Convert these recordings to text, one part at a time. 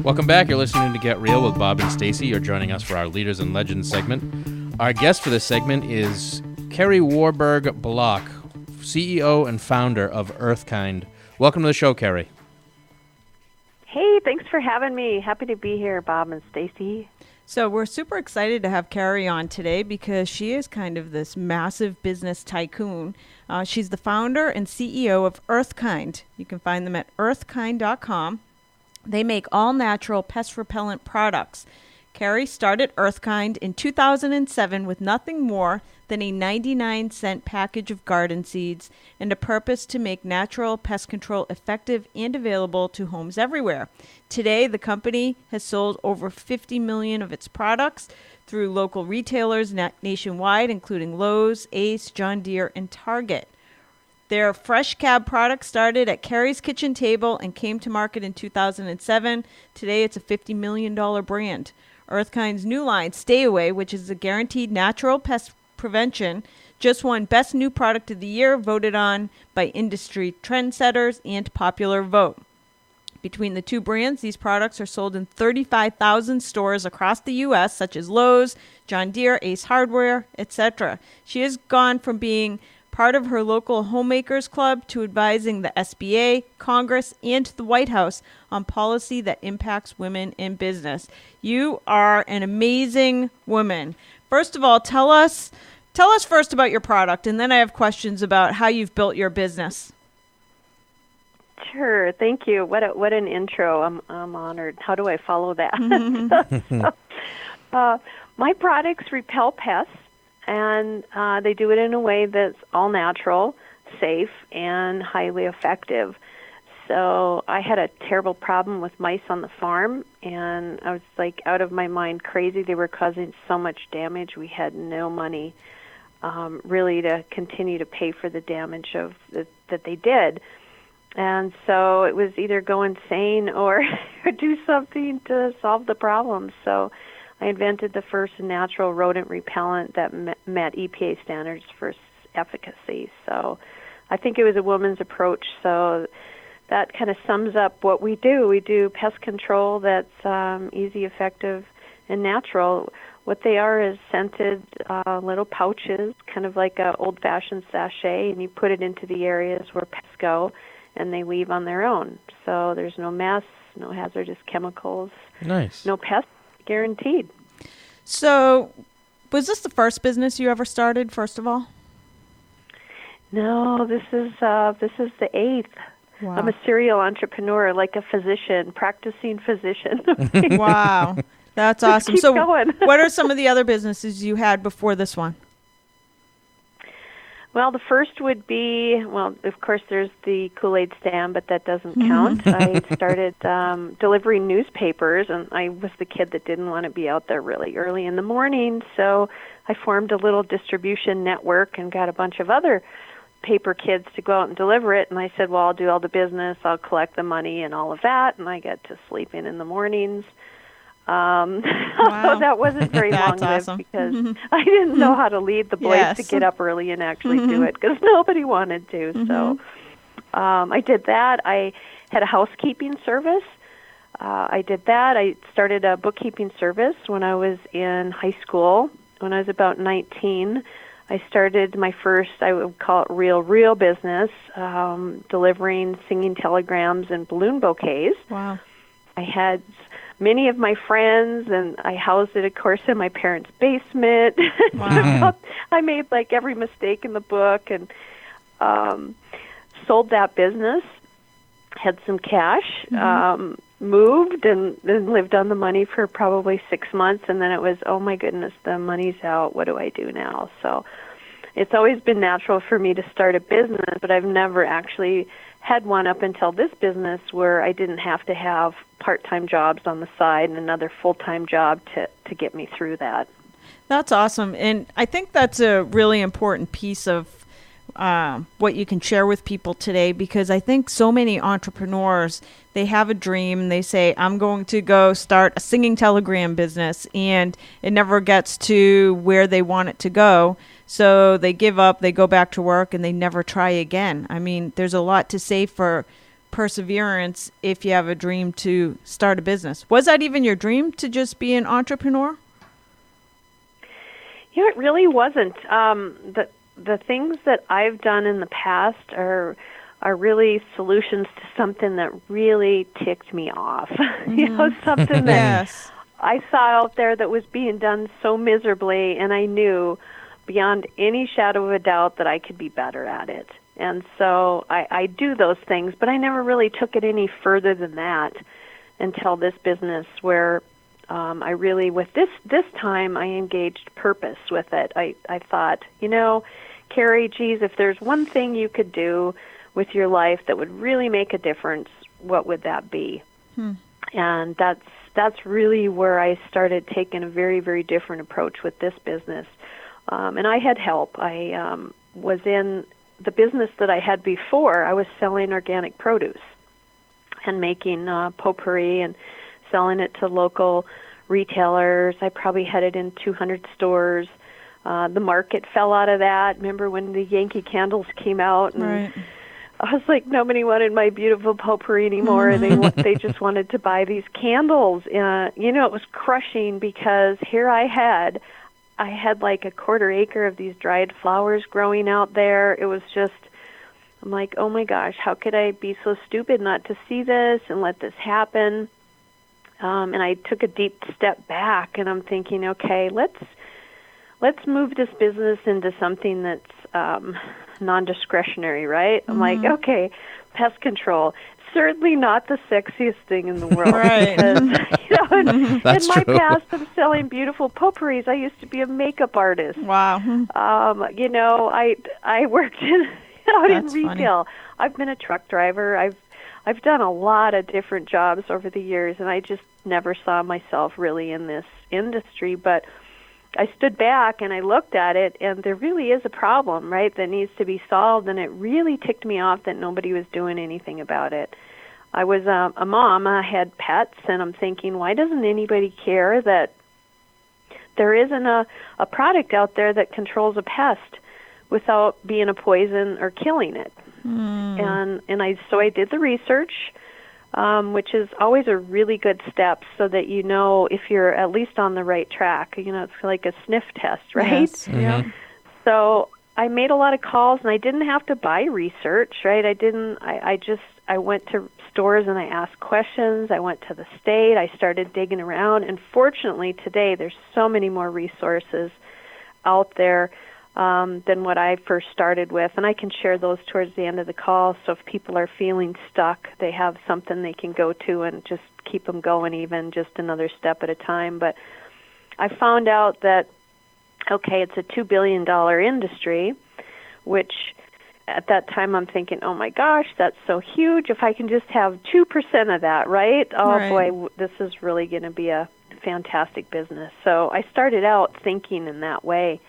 Welcome back. You're listening to Get Real with Bob and Stacy. You're joining us for our Leaders and Legends segment. Our guest for this segment is Kari Warberg Block, CEO and founder of Earthkind. Welcome to the show, Kari. Hey, thanks for having me. Happy to be here, Bob and Stacy. So we're super excited to have Kari on today because she is kind of this massive business tycoon. She's the founder and CEO of Earthkind. You can find them at earthkind.com. They make all-natural pest repellent products. Kari started Earthkind in 2007 with nothing more than a 99-cent package of garden seeds and a purpose to make natural pest control effective and available to homes everywhere. Today, the company has sold over 50 million of its products through local retailers nationwide, including Lowe's, Ace, John Deere, and Target. Their Fresh Cab product started at Kari's kitchen table and came to market in 2007. Today, it's a $50 million brand. Earthkind's new line, Stay Away, which is a guaranteed natural pest prevention, just won Best New Product of the Year, voted on by industry trendsetters and popular vote. Between the two brands, these products are sold in 35,000 stores across the U.S., such as Lowe's, John Deere, Ace Hardware, etc. She has gone from being part of her local homemakers club to advising the SBA, Congress, and the White House on policy that impacts women in business. You are an amazing woman. First of all, tell us first about your product, and then I have questions about how you've built your business. Sure, thank you. What an intro. I'm honored. How do I follow that? My products repel pests. And they do it in a way that's all natural, safe, and highly effective. So I had a terrible problem with mice on the farm, and I was like out of my mind crazy. They were causing so much damage. We had no money really to continue to pay for the damage that they did. And so it was either go insane or do something to solve the problem. So I invented the first natural rodent repellent that met EPA standards for efficacy. So I think it was a woman's approach. So that kind of sums up what we do. We do pest control that's easy, effective, and natural. What they are is scented little pouches, kind of like an old-fashioned sachet, and you put it into the areas where pests go, and they leave on their own. So there's no mess, no hazardous chemicals, Nice. no pests. Guaranteed. So, was this the first business you ever started, first of all? No, this is the eighth. Wow. I'm a serial entrepreneur, like a physician, practicing physician. Wow. That's awesome. Keep So, going. what are some of the other businesses you had before this one? Well, the first would be, well, of course, there's the Kool-Aid stand, but that doesn't count. I started delivering newspapers, and I was the kid that didn't want to be out there really early in the morning, so I formed a little distribution network and got a bunch of other paper kids to go out and deliver it, and I said, well, I'll do all the business, I'll collect the money and all of that, and I got to sleep in the mornings. Although that wasn't very long-lived awesome. Because I didn't know how to lead the boys Yes. to get up early and actually do it because nobody wanted to. So I did that. I had a housekeeping service. I did that. I started a bookkeeping service when I was in high school. When I was about 19, I started my first, I would call it real business, delivering singing telegrams and balloon bouquets. Wow. I had many of my friends, and I housed it, of course, in my parents' basement. Wow. I made like every mistake in the book and sold that business, had some cash, moved, and then lived on the money for probably 6 months, and then it was, oh my goodness, the money's out, what do I do now? So it's always been natural for me to start a business, but I've never actually had one up until this business where I didn't have to have part-time jobs on the side and another full-time job to get me through that. That's awesome. And I think that's a really important piece of what you can share with people today, because I think so many entrepreneurs, they have a dream. They say, I'm going to go start a singing telegram business, and it never gets to where they want it to go. So they give up, they go back to work, and they never try again. I mean, there's a lot to say for perseverance if you have a dream to start a business. Was that even your dream, to just be an entrepreneur? It really wasn't. The things that I've done in the past are really solutions to something that really ticked me off. Something that I saw out there that was being done so miserably, and I knew beyond any shadow of a doubt that I could be better at it. And so I do those things, but I never really took it any further than that until this business, where I really, with this time, I engaged purpose with it. I thought, Kari, geez, if there's one thing you could do with your life that would really make a difference, what would that be? And that's really where I started taking a very, very different approach with this business. And I had help. I was in the business that I had before. I was selling organic produce and making potpourri and selling it to local retailers. I probably had it in 200 stores. The market fell out of that. Remember when the Yankee candles came out? And right. I was like, nobody wanted my beautiful potpourri anymore. And they just wanted to buy these candles. It was crushing, because here I had like a quarter acre of these dried flowers growing out there. It was just, I'm like, oh my gosh, how could I be so stupid not to see this and let this happen? And I took a deep step back, and I'm thinking, okay, let's move this business into something that's non-discretionary, right? I'm like, okay, pest control. Certainly not the sexiest thing in the world. Right. Because, in my true. past of selling beautiful potpourris, I used to be a makeup artist. Wow. I worked out in That's retail. funny. I've been a truck driver. I've done a lot of different jobs over the years, and I just never saw myself really in this industry. But I stood back and I looked at it, and there really is a problem, right, that needs to be solved, and it really ticked me off that nobody was doing anything about it. I was a mom. I had pets, and I'm thinking, why doesn't anybody care that there isn't a product out there that controls a pest without being a poison or killing it? And I did the research, which is always a really good step, so that you know if you're at least on the right track. It's like a sniff test, right? Yes. Yeah. So I made a lot of calls, and I didn't have to buy research, right? I went to stores and I asked questions. I went to the state. I started digging around, and fortunately today there's so many more resources out there than what I first started with, and I can share those towards the end of the call. So if people are feeling stuck, they have something they can go to and just keep them going, even just another step at a time. But I found out that, okay, it's a $2 billion industry, which at that time I'm thinking, oh my gosh, that's so huge. If I can just have 2% of that, right? Oh Right. boy, this is really going to be a fantastic business. So I started out thinking in that way.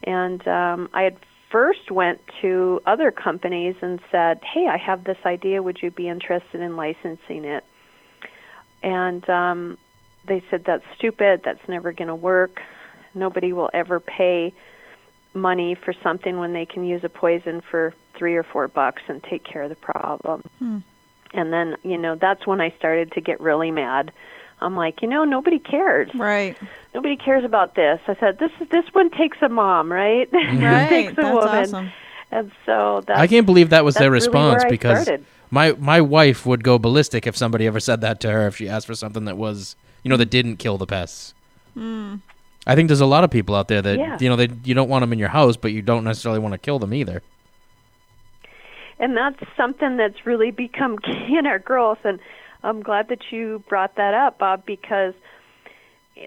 And I had first went to other companies and said, hey, I have this idea. Would you be interested in licensing it? And they said, that's stupid. That's never going to work. Nobody will ever pay money for something when they can use a poison for $3 or $4 and take care of the problem. And then, that's when I started to get really mad. I'm like, nobody cares. Right. Nobody cares about this. I said, this one takes a mom, right? Right. It takes a That's woman. awesome. And so I can't believe that was their really response, where I because started. my wife would go ballistic if somebody ever said that to her, if she asked for something that was, that didn't kill the pests. I think there's a lot of people out there that, Yeah. you don't want them in your house, but you don't necessarily want to kill them either. And that's something that's really become key in our growth. And I'm glad that you brought that up, Bob, because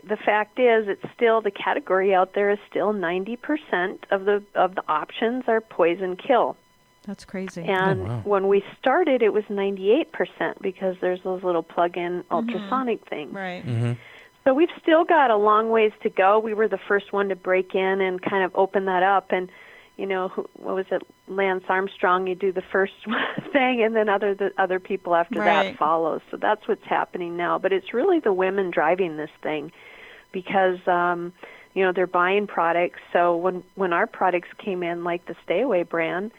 the fact is, it's still, the category out there is still 90% of the options are poison kill. That's crazy. And when we started, it was 98%, because there's those little plug-in ultrasonic things. Right. Mm-hmm. So we've still got a long ways to go. We were the first one to break in and kind of open that up. And, what was it, Lance Armstrong, you do the first thing, and then other people after that follow. So that's what's happening now. But it's really the women driving this thing, because, they're buying products. So when our products came in, like the Stay Away brand,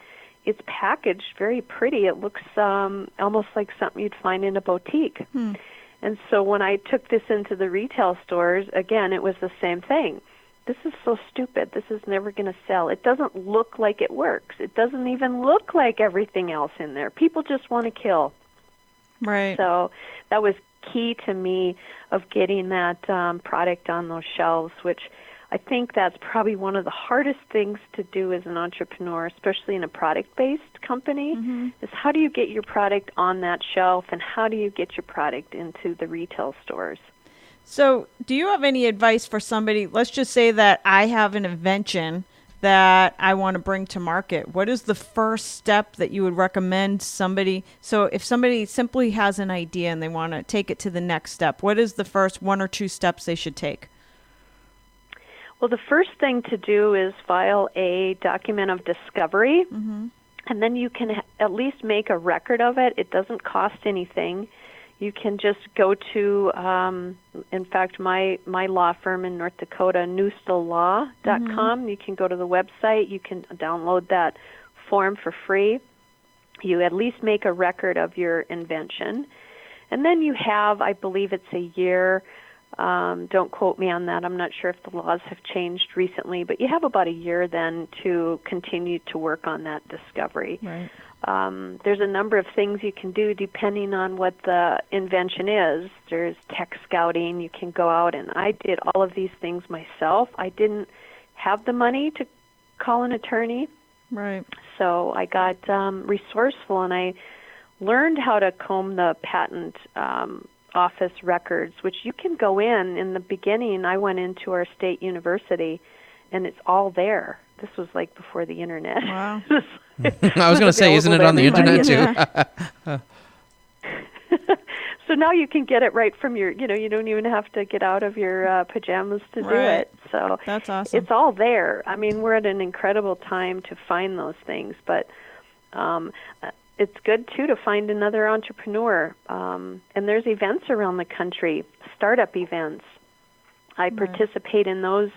it's packaged very pretty. It looks almost like something you'd find in a boutique. And so when I took this into the retail stores, again, it was the same thing. This is so stupid. This is never going to sell. It doesn't look like it works. It doesn't even look like everything else in there. People just want to kill. Right. So that was key to me of getting that product on those shelves, which I think that's probably one of the hardest things to do as an entrepreneur, especially in a product-based company, is how do you get your product on that shelf and how do you get your product into the retail stores? So do you have any advice for somebody? Let's just say that I have an invention that I want to bring to market. What is the first step that you would recommend somebody? So if somebody simply has an idea and they want to take it to the next step, what is the first 1 or 2 steps they should take? Well, the first thing to do is file a document of discovery, and then you can at least make a record of it. It doesn't cost anything. You can just go to, in fact, my law firm in North Dakota, newstellaw.com. You can go to the website. You can download that form for free. You at least make a record of your invention. And then you have, I believe it's a year. Don't quote me on that. I'm not sure if the laws have changed recently, but you have about a year then to continue to work on that discovery. Right. There's a number of things you can do depending on what the invention is. There's tech scouting. You can go out, and I did all of these things myself. I didn't have the money to call an attorney. Right. So I got resourceful, and I learned how to comb the patent office records, which you can go in the beginning. I went into our state university, and it's all there. This was like before the internet. Wow. I was going to say, isn't it on the internet too? So now you can get it right from your, you don't even have to get out of your pajamas to do it. So that's awesome. It's all there. I mean, we're at an incredible time to find those things, but it's good, too, to find another entrepreneur. And there's events around the country, startup events. I participate in those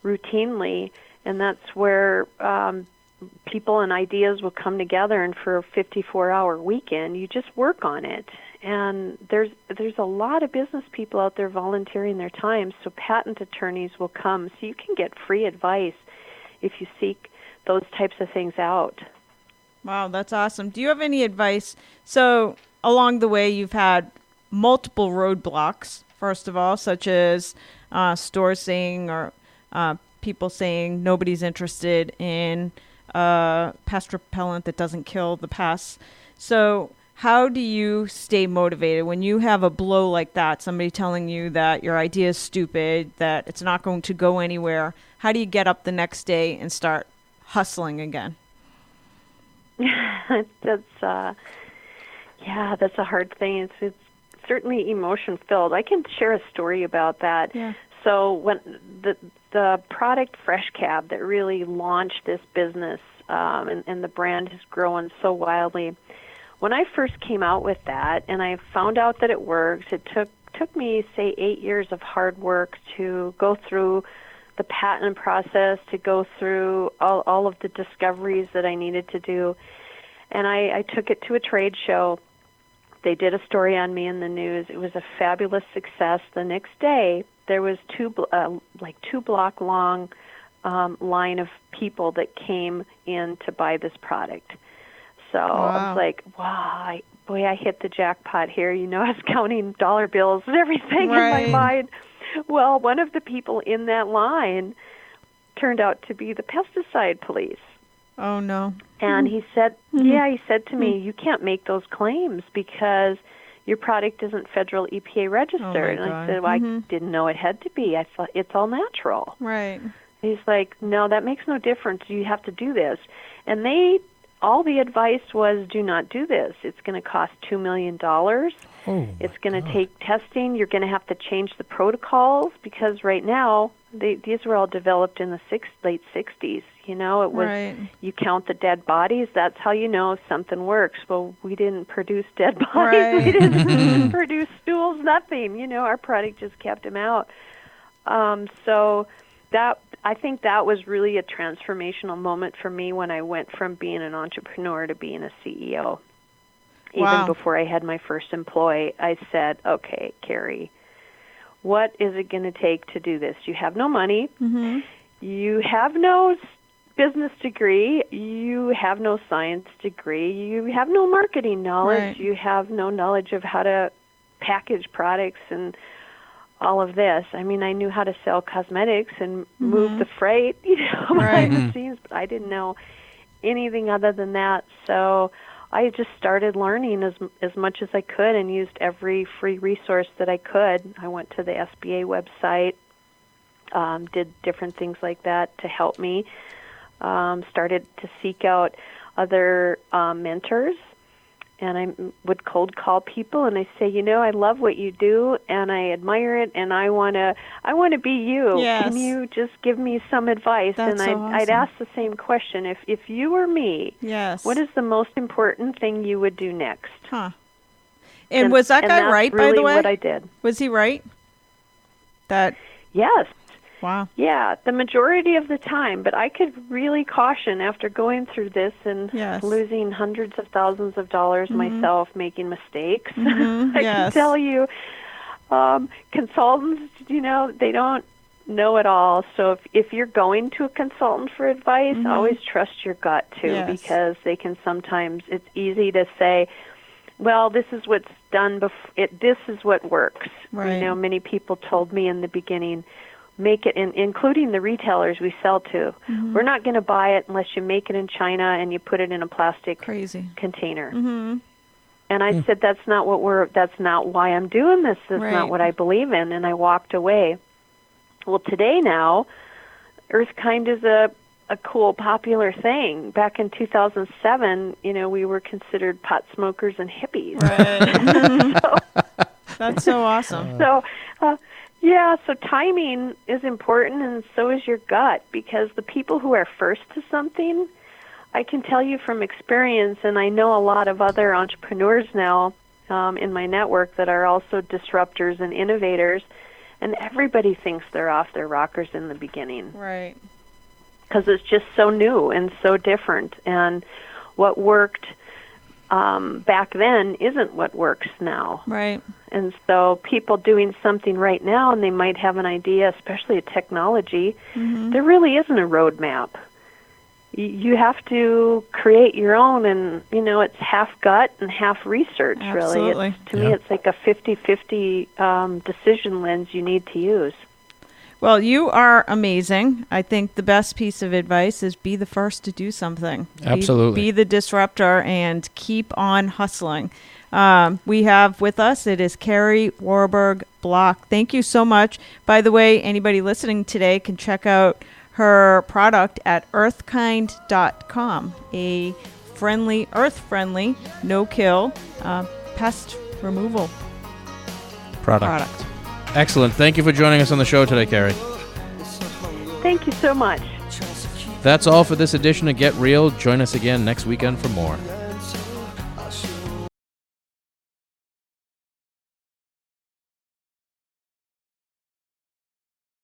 routinely, and that's where people and ideas will come together, and for a 54-hour weekend, you just work on it. And there's a lot of business people out there volunteering their time, so patent attorneys will come, so you can get free advice if you seek those types of things out. Wow, that's awesome. Do you have any advice? So along the way, you've had multiple roadblocks, first of all, such as stores saying or people saying nobody's interested in pest repellent that doesn't kill the pests. So how do you stay motivated when you have a blow like that, somebody telling you that your idea is stupid, that it's not going to go anywhere? How do you get up the next day and start hustling again? That's a hard thing. It's certainly emotion filled. I can share a story about that. Yeah. So when the product Fresh Cab that really launched this business, and the brand has grown so wildly. When I first came out with that, and I found out that it works, it took me, say, 8 years of hard work to go through the patent process, to go through all of the discoveries that I needed to do. And I took it to a trade show. They did a story on me in the news. It was a fabulous success. The next day, there was two block long line of people that came in to buy this product. So I was like, wow, I hit the jackpot here. I was counting dollar bills and everything in my mind. Well, one of the people in that line turned out to be the pesticide police. Oh, no. And he said, he said to me, you can't make those claims because your product isn't federal EPA registered. Oh, and I said, well, I didn't know it had to be. I thought it's all natural. Right. He's like, no, that makes no difference. You have to do this. And all the advice was, do not do this. It's going to cost $2 million. It's going to take testing. You're going to have to change the protocols because right now, these were all developed in the late 60s. It was, you count the dead bodies. That's how you know if something works. Well, we didn't produce dead bodies. We didn't produce stools, nothing. Our product just kept them out. So that I think that was really a transformational moment for me when I went from being an entrepreneur to being a CEO. Wow. Even before I had my first employee, I said, okay, Kari, what is it going to take to do this? You have no money. Mm-hmm. You have no business degree. You have no science degree. You have no marketing knowledge. Right. You have no knowledge of how to package products and all of this. I mean, I knew how to sell cosmetics and move the freight, behind the scenes, but I didn't know anything other than that. So I just started learning as much as I could and used every free resource that I could. I went to the SBA website, did different things like that to help me. Started to seek out other mentors, and I would cold call people and I say, I love what you do and I admire it and I want to be you. Yes. Can you just give me some advice? That's and so I'd awesome. ask the same question. If you were me, Yes. what is the most important thing you would do next? Huh. And was that guy that's right, really by the way? what I did. Was he right? Yes. Wow. Yeah, the majority of the time, but I could really caution after going through this and Yes. losing hundreds of thousands of dollars myself, making mistakes. Mhm, I yes. can tell you, consultants, they don't know it all. So if you're going to a consultant for advice, always trust your gut too, Yes. because they can sometimes, it's easy to say, well, this is what's done this is what works. Right. Many people told me in the beginning, make it, including the retailers we sell to. We're not going to buy it unless you make it in China and you put it in a plastic Crazy. container. Mm-hmm. And I said, that's not why I'm doing this. That's Right. not what I believe in. And I walked away. Well, today now, Earthkind is a cool, popular thing. Back in 2007, we were considered pot smokers and hippies. Right. That's so awesome. So, so timing is important, and so is your gut, because the people who are first to something, I can tell you from experience, and I know a lot of other entrepreneurs now in my network that are also disruptors and innovators, and everybody thinks they're off their rockers in the beginning. Right. Because it's just so new and so different, and what worked back then isn't what works now. Right. And so people doing something right now, and they might have an idea, especially a technology, there really isn't a roadmap. You have to create your own, and, it's half gut and half research, Absolutely. really. To me, it's like a 50-50 decision lens you need to use. Well, you are amazing. I think the best piece of advice is be the first to do something. Absolutely. Be the disruptor and keep on hustling. We have with us, it is Kari Warberg Block. Thank you so much. By the way, anybody listening today can check out her product at earthkind.com, a earth-friendly, no-kill pest removal product. Excellent. Thank you for joining us on the show today, Kari. Thank you so much. That's all for this edition of Get Real. Join us again next weekend for more.